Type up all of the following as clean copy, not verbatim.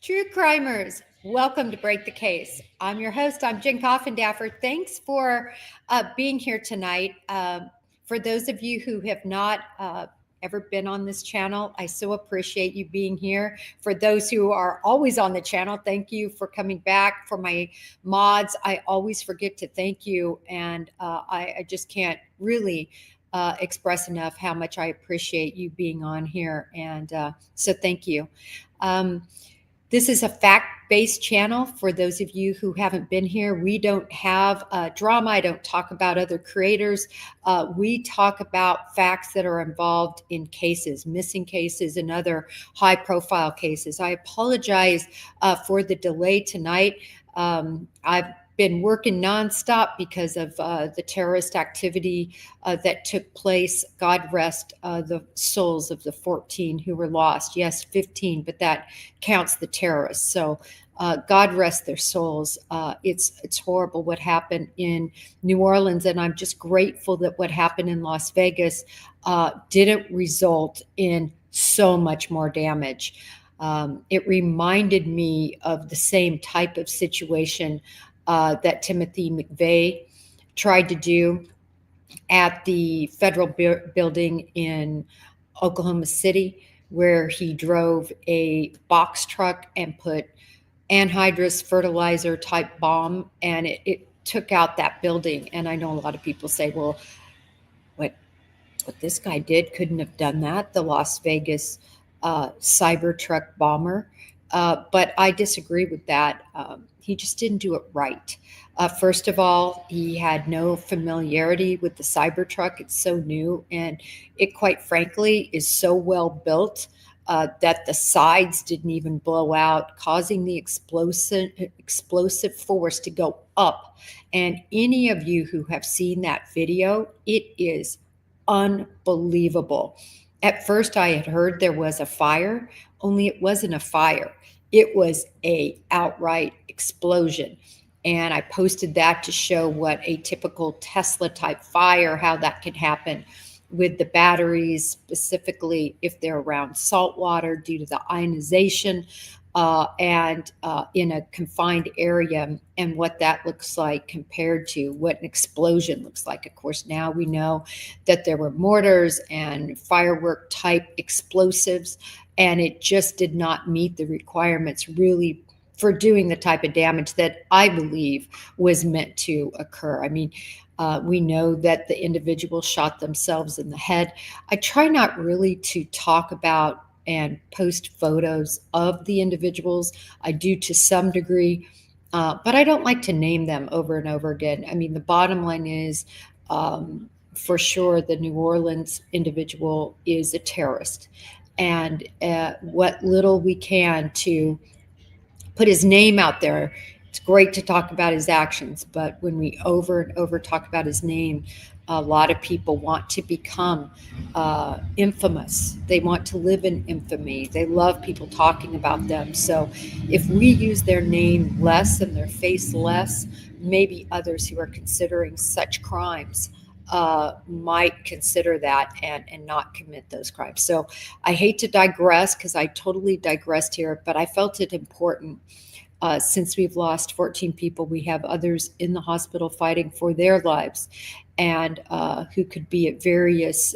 True crimers, welcome to Break the Case. I'm your host. I'm Jen Coffindaffer. Thanks for being here tonight. For those of you who have not ever been on this channel, I so appreciate you being here. For those who are always on the channel, thank you for coming back. For my mods, I always forget to thank you, and I just can't really express enough how much I appreciate you being on here, and so thank you. This is a fact-based channel. For those of you who haven't been here, we don't have drama. I don't talk about other creators. We talk about facts that are involved in cases, missing cases, and other high-profile cases. I apologize for the delay tonight. I've been working nonstop because of the terrorist activity that took place. God rest the souls of the 14 who were lost. Yes, 15, but that counts the terrorists. So God rest their souls. It's horrible what happened in New Orleans, and I'm just grateful that what happened in Las Vegas didn't result in so much more damage. It reminded me of the same type of situation that Timothy McVeigh tried to do at the federal building in Oklahoma City, where he drove a box truck and put anhydrous fertilizer type bomb, and it took out that building. And I know a lot of people say, well, what this guy did couldn't have done that, the Las Vegas Cybertruck bomber. But I disagree with that. He just didn't do it right. First of all, he had no familiarity with the Cybertruck. It's so new, and it, quite frankly, is so well built that the sides didn't even blow out, causing the explosive force to go up. And any of you who have seen that video, it is unbelievable. At first, I had heard there was a fire, only it wasn't a fire. It was a outright explosion. And I posted that to show what a typical Tesla type fire, how that can happen with the batteries, specifically if they're around salt water due to the ionization and in a confined area, and what that looks like compared to what an explosion looks like. Of course, now we know that there were mortars and firework type explosives, and it just did not meet the requirements really for doing the type of damage that I believe was meant to occur. I mean, we know that the individual shot themselves in the head. I try not really to talk about and post photos of the individuals. I do to some degree, but I don't like to name them over and over again. I mean, the bottom line is, for sure, the New Orleans individual is a terrorist. And what little we can to put his name out there. It's great to talk about his actions, but when we over and over talk about his name, a lot of people want to become infamous. They want to live in infamy. They love people talking about them. So if we use their name less and their face less, maybe others who are considering such crimes might consider that and not commit those crimes. So I hate to digress, because I totally digressed here, but I felt it important. Since we've lost 14 people, we have others in the hospital fighting for their lives, and who could be at various,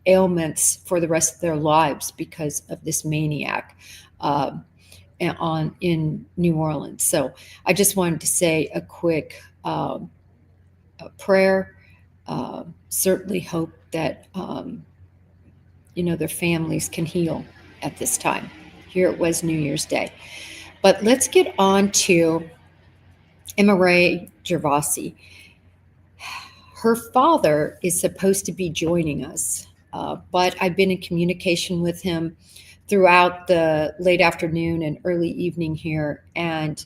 ailments for the rest of their lives because of this maniac in New Orleans. So I just wanted to say a quick prayer. Certainly hope that their families can heal at this time. Here it was New Year's Day. But let's get on to Emmarae Gervasi. Her father is supposed to be joining us, but I've been in communication with him throughout the late afternoon and early evening here, and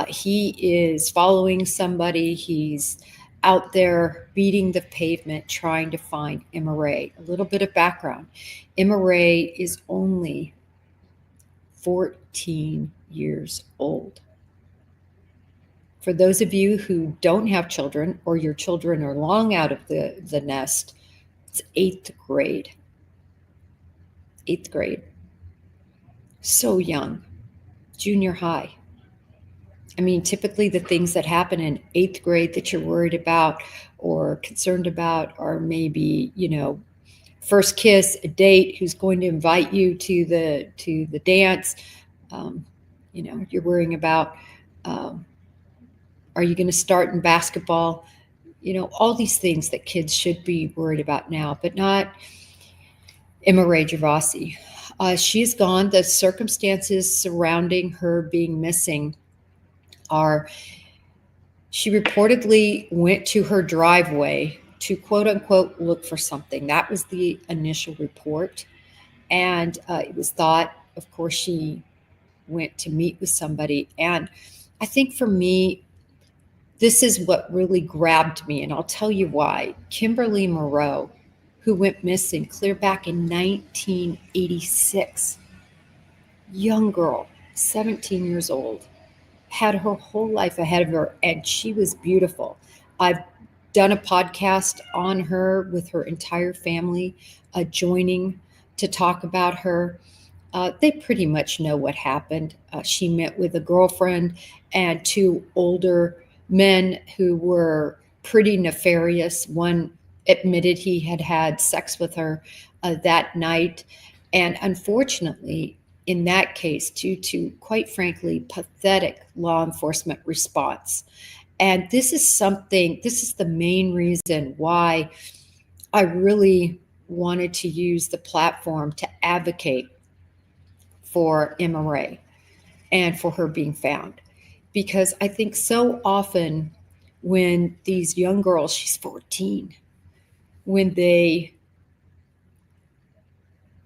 he is following somebody. He's out there beating the pavement trying to find Emmarae. A little bit of background. Emmarae is only 14 years old. For those of you who don't have children, or your children are long out of the nest, it's 8th grade. 8th grade. So young. junior high. I mean, typically the things that happen in eighth grade that you're worried about or concerned about are maybe, first kiss, a date, who's going to invite you to the dance. Um, you're worrying about, um, are you going to start in basketball? All these things that kids should be worried about now, but not Emmarae Gervasi. She's gone. The circumstances surrounding her being missing are, she reportedly went to her driveway to quote unquote look for something. That was the initial report. And it was thought, of course, she went to meet with somebody. And I think for me, this is what really grabbed me. And I'll tell you why. Kimberly Moreau, who went missing clear back in 1986, young girl, 17 years old, had her whole life ahead of her, and she was beautiful. I've done a podcast on her with her entire family joining to talk about her. They pretty much know what happened. She met with a girlfriend and two older men who were pretty nefarious. One admitted he had had sex with her that night. And unfortunately, in that case, due to, quite frankly, pathetic law enforcement response. And this is the main reason why I really wanted to use the platform to advocate for Emmarae and for her being found. Because I think so often when these young girls, she's 14, when they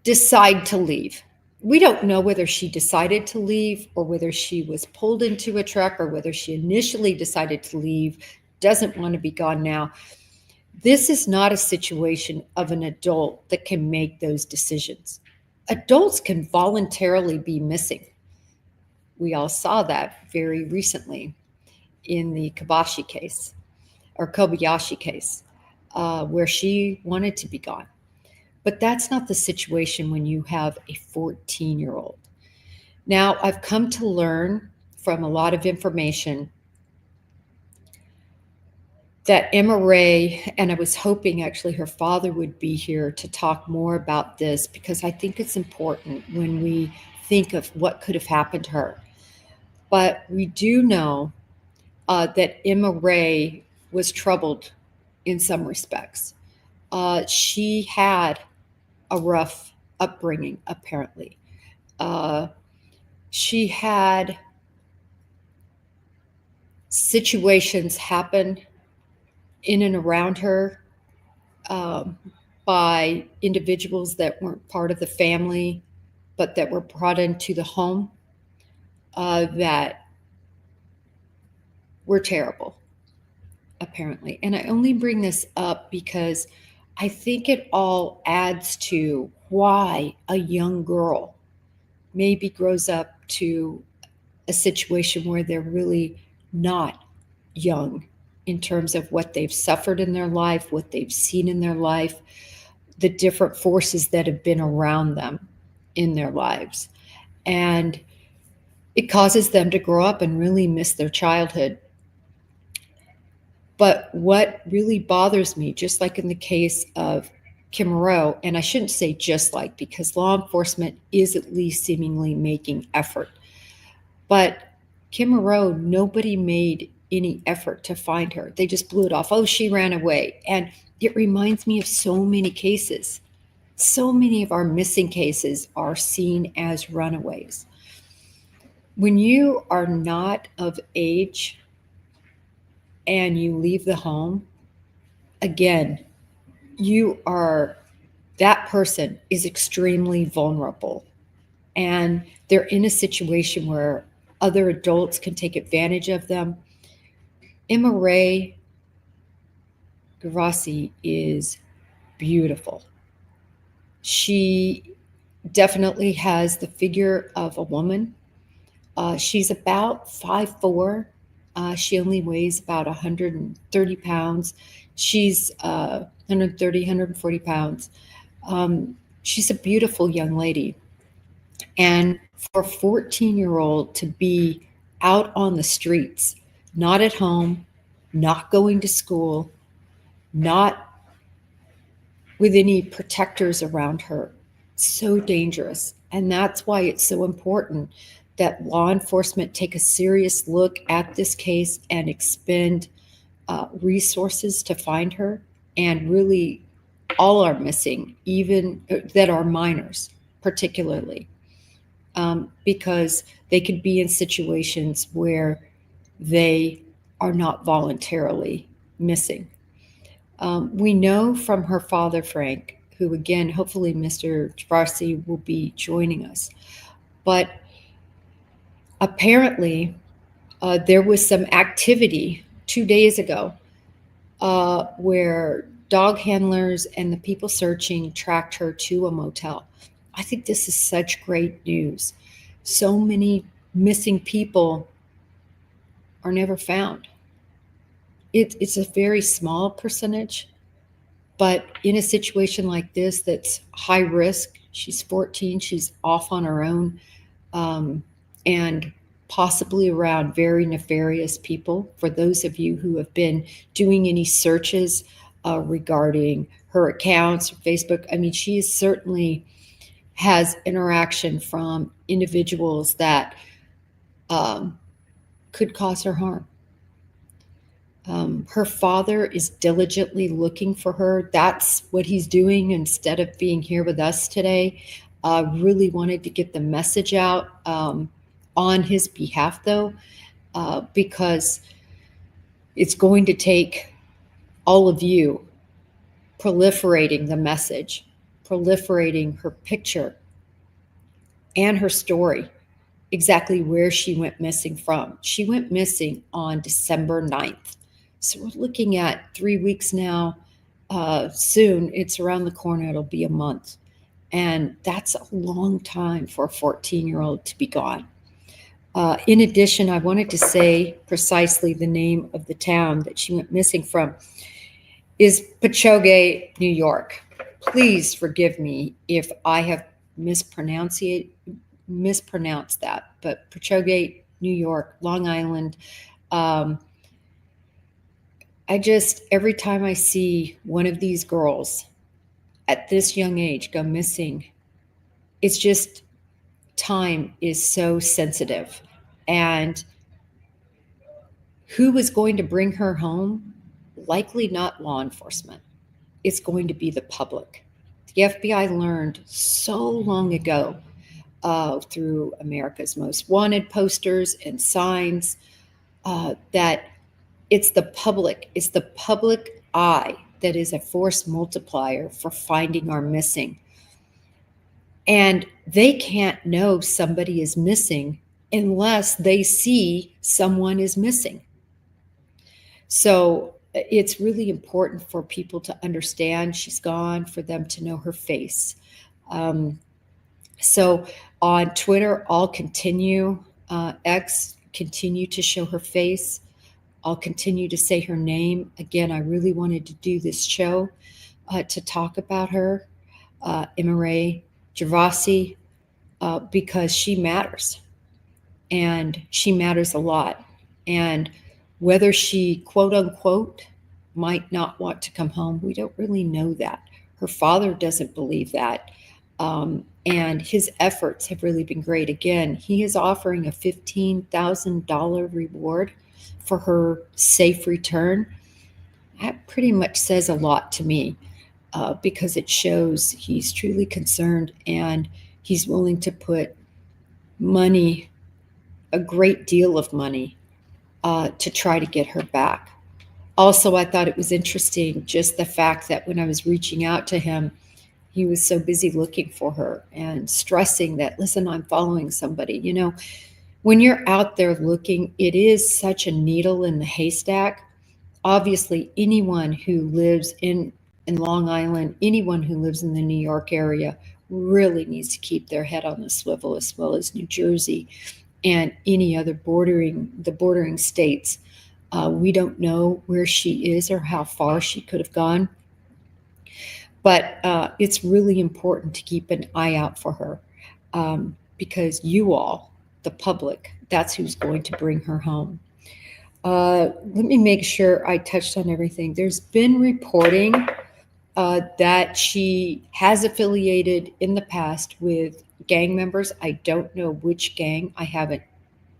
decide to leave, we don't know whether she decided to leave or whether she was pulled into a truck or whether she initially decided to leave, doesn't want to be gone now. This is not a situation of an adult that can make those decisions. Adults can voluntarily be missing. We all saw that very recently in the Kobayashi case, where she wanted to be gone. But that's not the situation when you have a 14-year-old. Now, I've come to learn from a lot of information that Emmarae, and I was hoping actually her father would be here to talk more about this, because I think it's important when we think of what could have happened to her. But we do know that Emmarae was troubled in some respects. She had a rough upbringing, apparently. She had situations happen in and around her by individuals that weren't part of the family, but that were brought into the home that were terrible, apparently. And I only bring this up because I think it all adds to why a young girl maybe grows up to a situation where they're really not young in terms of what they've suffered in their life, what they've seen in their life, the different forces that have been around them in their lives. And it causes them to grow up and really miss their childhood. But what really bothers me, just like in the case of Kim Moreau, and I shouldn't say just like, because law enforcement is at least seemingly making effort. But Kim Moreau, nobody made any effort to find her. They just blew it off. Oh, she ran away. And it reminds me of so many cases. So many of our missing cases are seen as runaways. When you are not of age and you leave the home, again, that person is extremely vulnerable. And they're in a situation where other adults can take advantage of them. Emmarae Gervasi is beautiful. She definitely has the figure of a woman. She's about 5'4". She only weighs about 130 pounds. She's 130, 140 pounds. She's a beautiful young lady. And for a 14-year-old to be out on the streets, not at home, not going to school, not with any protectors around her, so dangerous. And that's why it's so important that law enforcement take a serious look at this case and expend resources to find her. And really, all are missing, even that are minors, particularly, because they could be in situations where they are not voluntarily missing. We know from her father, Frank, who again, hopefully Mr. Gervasi will be joining us, but apparently there was some activity 2 days ago where dog handlers and the people searching tracked her to a motel. I think this is such great news. So many missing people are never found. It's a very small percentage, but in a situation like this that's high risk, she's 14, she's off on her own, and possibly around very nefarious people. For those of you who have been doing any searches regarding her accounts, Facebook, I mean, she certainly has interaction from individuals that could cause her harm. Her father is diligently looking for her. That's what he's doing instead of being here with us today. Really wanted to get the message out on his behalf, though, because it's going to take all of you proliferating the message, proliferating her picture and her story, exactly where she went missing from. She went missing on December 9th. So we're looking at 3 weeks now. Soon, it's around the corner, it'll be a month. And that's a long time for a 14-year-old to be gone. In addition, I wanted to say precisely the name of the town that she went missing from is Pachogue, New York. Please forgive me if I have mispronounced that, but Pachogue, New York, Long Island. Every time I see one of these girls at this young age go missing, it's just, time is so sensitive. And who is going to bring her home? Likely not law enforcement. It's going to be the public. The FBI learned so long ago through America's Most Wanted posters and signs that it's the public eye that is a force multiplier for finding our missing. And they can't know somebody is missing unless they see someone is missing. So it's really important for people to understand she's gone, for them to know her face. So on Twitter, I'll continue, X, continue to show her face. I'll continue to say her name. Again, I really wanted to do this show to talk about her, Emmarae Gervasi, because she matters. And she matters a lot. And whether she, quote unquote, might not want to come home, we don't really know that. Her father doesn't believe that. And his efforts have really been great. Again, he is offering a $15,000 reward for her safe return. That pretty much says a lot to me because it shows he's truly concerned and he's willing to put money, a great deal of money, to try to get her back. Also, I thought it was interesting just the fact that when I was reaching out to him, he was so busy looking for her and stressing that, listen, I'm following somebody. You know, when you're out there looking, it is such a needle in the haystack. Obviously, anyone who lives in Long Island, anyone who lives in the New York area really needs to keep their head on the swivel, as well as New Jersey and any other bordering states. We don't know where she is or how far she could have gone. But it's really important to keep an eye out for her. because you all, the public, that's who's going to bring her home. Let me make sure I touched on everything. There's been reporting that she has affiliated in the past with gang members. I don't know which gang. I haven't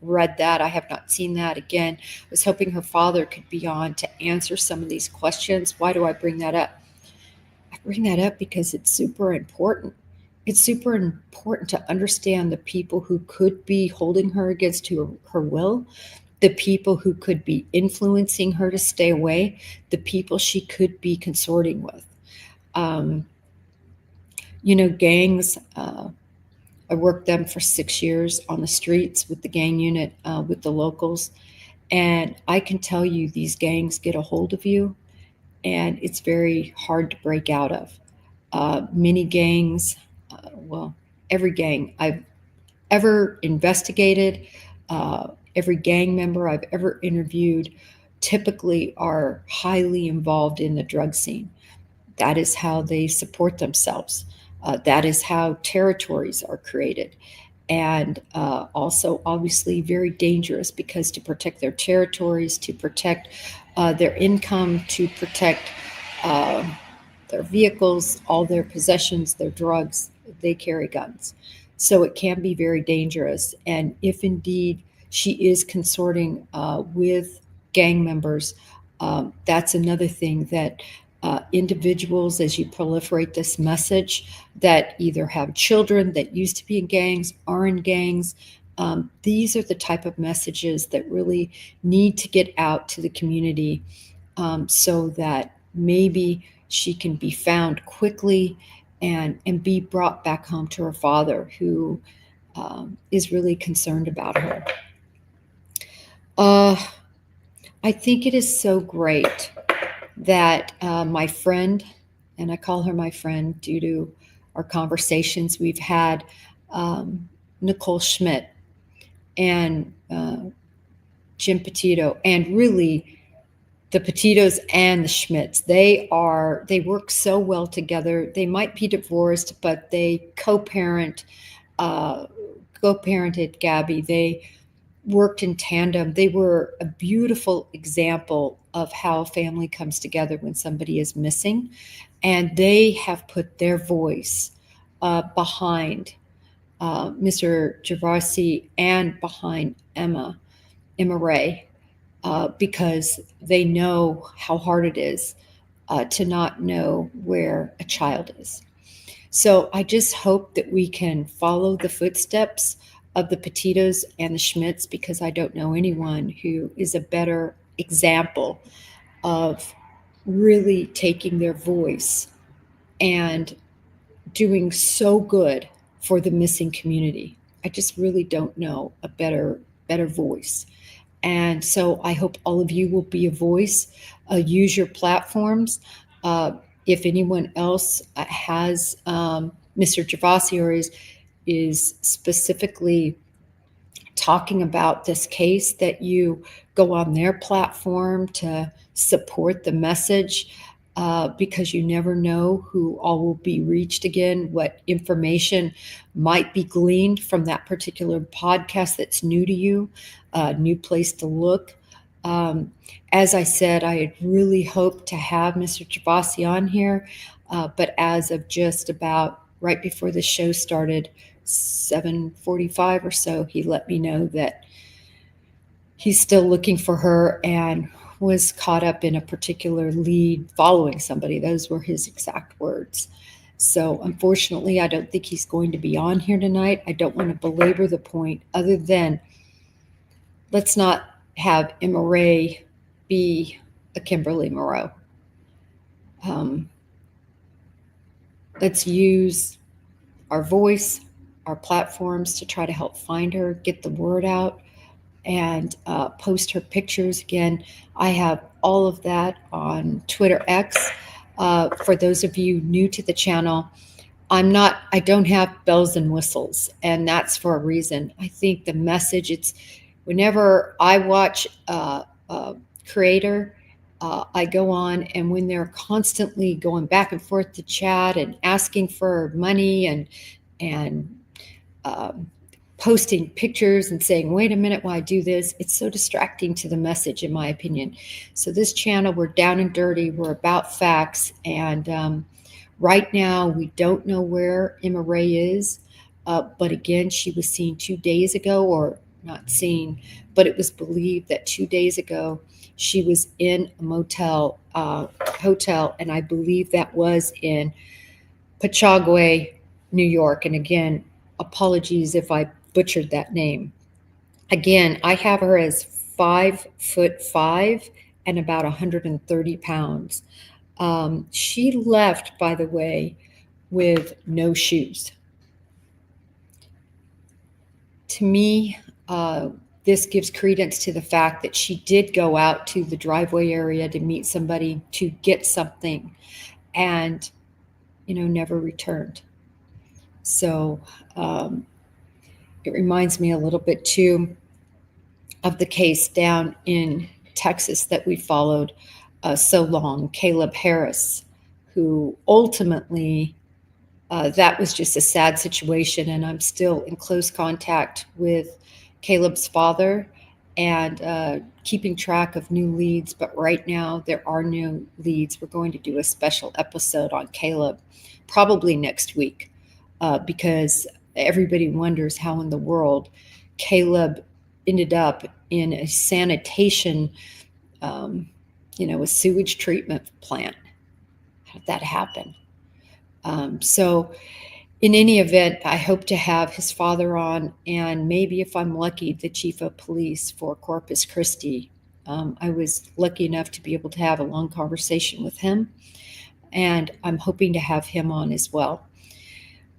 read that. I have not seen that. Again, I was hoping her father could be on to answer some of these questions. Why do I bring that up? I bring that up because it's super important. It's super important to understand the people who could be holding her against her will, the people who could be influencing her to stay away, the people she could be consorting with. Um, Gangs, I worked them for 6 years on the streets with the gang unit, with the locals. And I can tell you, these gangs get a hold of you, and it's very hard to break out of. Many gangs, well, every gang I've ever investigated, every gang member I've ever interviewed, typically are highly involved in the drug scene. That is how they support themselves. That is how territories are created. And also, obviously, very dangerous, because to protect their territories, to protect their income, to protect uh, their vehicles, all their possessions, their drugs, they carry guns. So it can be very dangerous. And if indeed she is consorting with gang members, that's another thing that individuals, as you proliferate this message, that either have children that used to be in gangs, are in gangs, these are the type of messages that really need to get out to the community, so that maybe she can be found quickly and be brought back home to her father, who is really concerned about her. Uh, I think it is so great that my friend, and I call her my friend due to our conversations we've had, Nicole Schmidt and Jim Petito, and really the Petitos and the Schmidts, they work so well together. They might be divorced, but they co-parented Gabby. They worked in tandem. They were a beautiful example of how a family comes together when somebody is missing. And they have put their voice behind Mr. Gervasi and behind Emmarae, because they know how hard it is to not know where a child is. So I just hope that we can follow the footsteps of the Petitos and the Schmidts, because I don't know anyone who is a better example of really taking their voice and doing so good for the missing community. I just really don't know a better voice. And so I hope all of you will be a voice, use your platforms. If anyone else has Mr. Gervasi, or is specifically talking about this case, that you go on their platform to support the message, because you never know who all will be reached again, what information might be gleaned from that particular podcast that's new to you, a new place to look. As I said, I had really hoped to have Mr. Gervasi on here, but as of just about right before the show started, 7:45 or so, he let me know that he's still looking for her and was caught up in a particular lead following somebody. Those were his exact words. So unfortunately, I don't think he's going to be on here tonight. I don't want to belabor the point, other than let's not have Emmarae be a Kimberly Moreau. Let's use our voice, our platforms, to try to help find her, get the word out, and post her pictures. Again, I have all of that on Twitter X. For those of you new to the channel, I don't have bells and whistles, and that's for a reason. I think the message, whenever I watch a creator, I go on, and when they're constantly going back and forth to chat and asking for money and posting pictures and saying, wait a minute, why I do this. It's so distracting to the message, in my opinion. So this channel, we're down and dirty. We're about facts. And right now, we don't know where Emmarae is. But again, she was seen 2 days ago, or not seen, but it was believed that 2 days ago, she was in a hotel, and I believe that was in Pachagway, New York. And again, apologies if I butchered that name. Again, I have her as 5'5" and about 130 pounds. She left, by the way, with no shoes. To me, this gives credence to the fact that she did go out to the driveway area to meet somebody to get something and, never returned. So it reminds me a little bit too of the case down in Texas that we followed so long, Caleb Harris, who ultimately, that was just a sad situation. And I'm still in close contact with Caleb's father and keeping track of new leads. But right now, there are no leads. We're going to do a special episode on Caleb probably next week because everybody wonders how in the world Caleb ended up in a sanitation, a sewage treatment plant. How did that happen? So in any event, I hope to have his father on, and maybe if I'm lucky, the chief of police for Corpus Christi. I was lucky enough to be able to have a long conversation with him, and I'm hoping to have him on as well.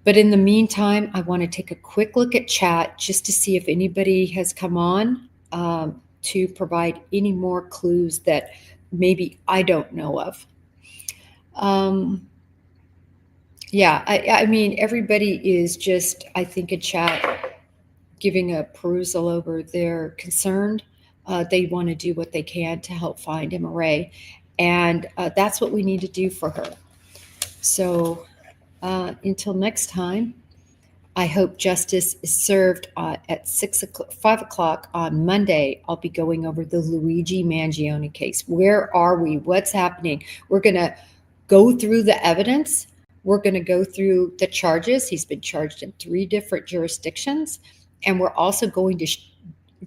But in the meantime, I want to take a quick look at chat just to see if anybody has come on to provide any more clues that maybe I don't know of. Yeah, I mean, everybody is just, I think, in chat giving a perusal over. They're concerned. They want to do what they can to help find Emmarae, and that's what we need to do for her. So until next time, I hope justice is served at 5 o'clock on Monday. I'll be going over the Luigi Mangione case. Where are we? What's happening? We're going to go through the evidence. We're going to go through the charges. He's been charged in 3 different jurisdictions. And we're also going to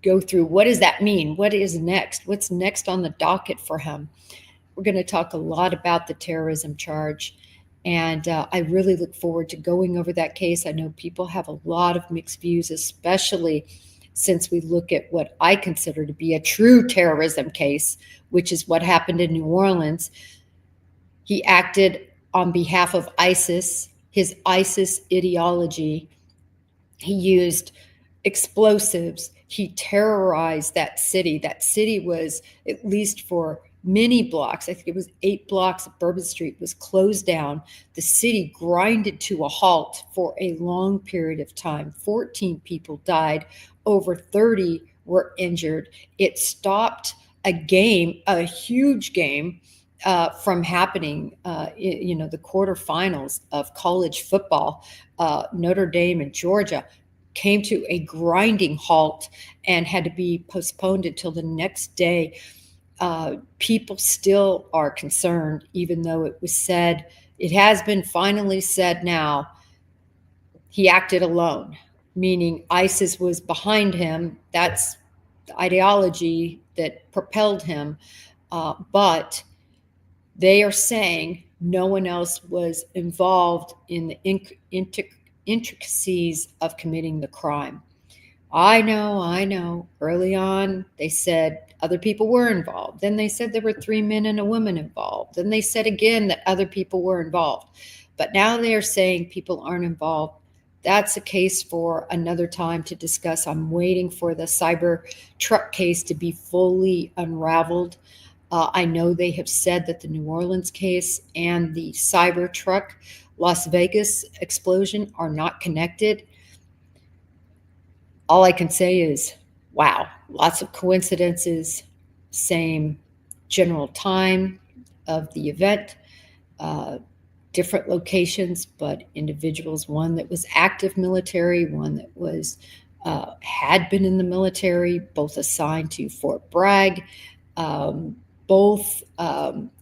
go through, what does that mean? What is next? What's next on the docket for him? We're going to talk a lot about the terrorism charge. And I really look forward to going over that case. I know people have a lot of mixed views, especially since we look at what I consider to be a true terrorism case, which is what happened in New Orleans. He acted on behalf of ISIS, his ISIS ideology. He used explosives. He terrorized that city. That city was, at least for many blocks, I think it was 8 blocks of Bourbon Street, was closed down. The city grinded to a halt for a long period of time. 14 people died. Over 30 were injured. It stopped a game, a huge game, from happening, the quarterfinals of college football. Notre Dame and Georgia came to a grinding halt and had to be postponed until the next day. People still are concerned, even though it was said, it has been finally said now, he acted alone, meaning ISIS was behind him. That's the ideology that propelled him. But they are saying no one else was involved in the intricacies of committing the crime. I know. Early on, they said other people were involved. Then they said there were 3 men and a woman involved. Then they said again that other people were involved. But now they are saying people aren't involved. That's a case for another time to discuss. I'm waiting for the cyber truck case to be fully unraveled. I know they have said that the New Orleans case and the cyber truck Las Vegas explosion are not connected. All I can say is, wow, lots of coincidences, same general time of the event, different locations, but individuals, one that was active military, one that was had been in the military, both assigned to Fort Bragg, both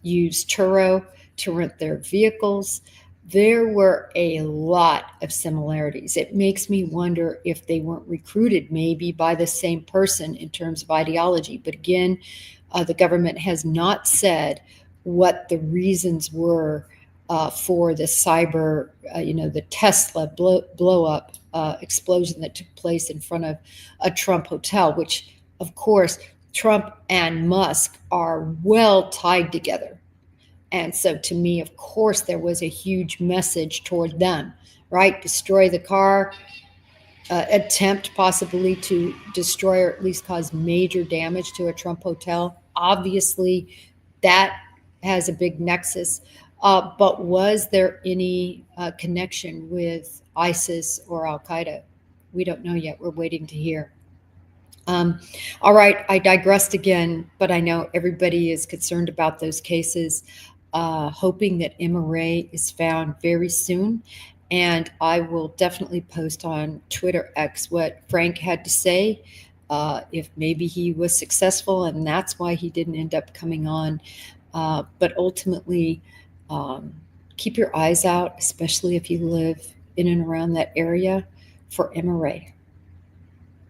used Turo to rent their vehicles. There were a lot of similarities. It makes me wonder if they weren't recruited maybe by the same person in terms of ideology. But again, the government has not said what the reasons were for the cyber, the Tesla blow up explosion that took place in front of a Trump hotel, which, of course, Trump and Musk are well tied together. And so to me, of course, there was a huge message toward them, right? Destroy the car, attempt possibly to destroy or at least cause major damage to a Trump hotel. Obviously, that has a big nexus. But was there any connection with ISIS or Al Qaeda? We don't know yet. We're waiting to hear. All right, I digressed again, but I know everybody is concerned about those cases, hoping that Emmarae is found very soon. And I will definitely post on Twitter X what Frank had to say, if maybe he was successful and that's why he didn't end up coming on. But ultimately, keep your eyes out, especially if you live in and around that area, for Emmarae.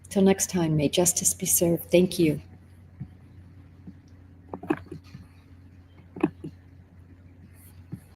Till next time, may justice be served. Thank you.